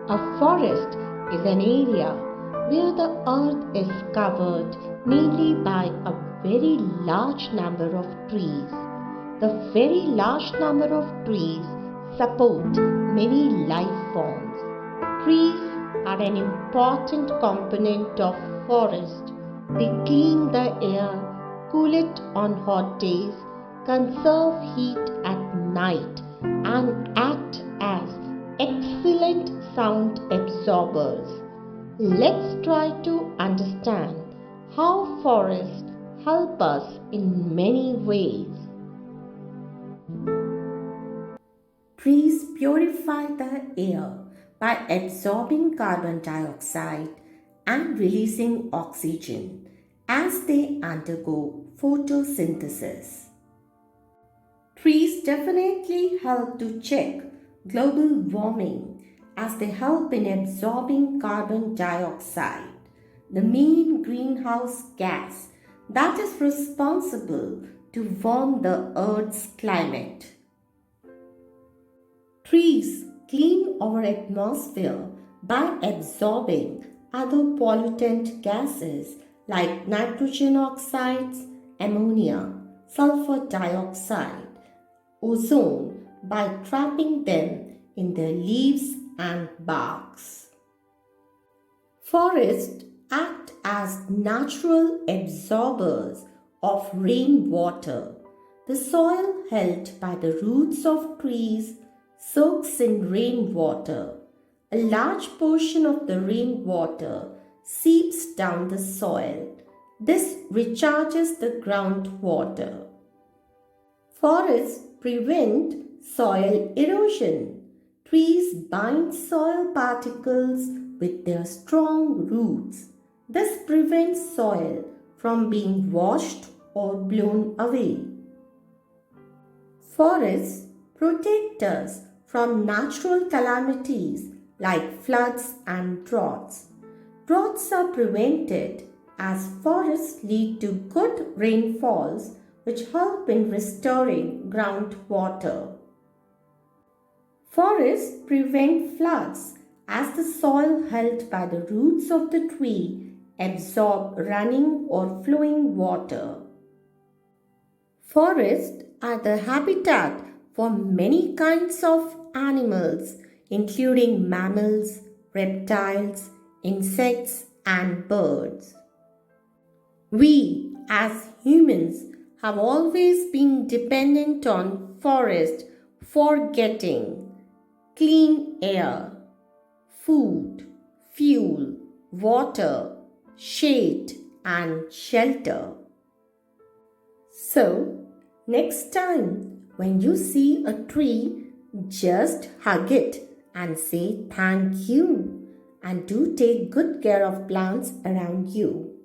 A forest is an area where the earth is covered mainly by a very large number of trees. The very large number of trees support many life forms. Trees are an important component of forest. They clean the air, cool it on hot days, conserve heat at night, and act as excellent sound absorbers. Let's try to understand how forests help us in many ways. Trees purify the air by absorbing carbon dioxide and releasing oxygen as they undergo photosynthesis. Trees definitely help to check global warming as they help in absorbing carbon dioxide, the main greenhouse gas that is responsible to warm the Earth's climate. Trees clean our atmosphere by absorbing other pollutant gases like nitrogen oxides, ammonia, sulfur dioxide, ozone by trapping them in their leaves and barks. Forests act as natural absorbers of rainwater. The soil held by the roots of trees soaks in rainwater. A large portion of the rainwater seeps down the soil. This recharges the groundwater. Forests prevent soil erosion. Trees bind soil particles with their strong roots. This prevents soil from being washed or blown away. Forests protect us from natural calamities like floods and droughts. Droughts are prevented as forests lead to good rainfalls which help in restoring groundwater. Forests prevent floods as the soil held by the roots of the tree absorb running or flowing water. Forests are the habitat for many kinds of animals, including mammals, reptiles, insects, and birds. We, as humans, have always been dependent on forests for getting clean air, food, fuel, water, shade, and shelter. So, next time when you see a tree, just hug it and say thank you, and do take good care of plants around you.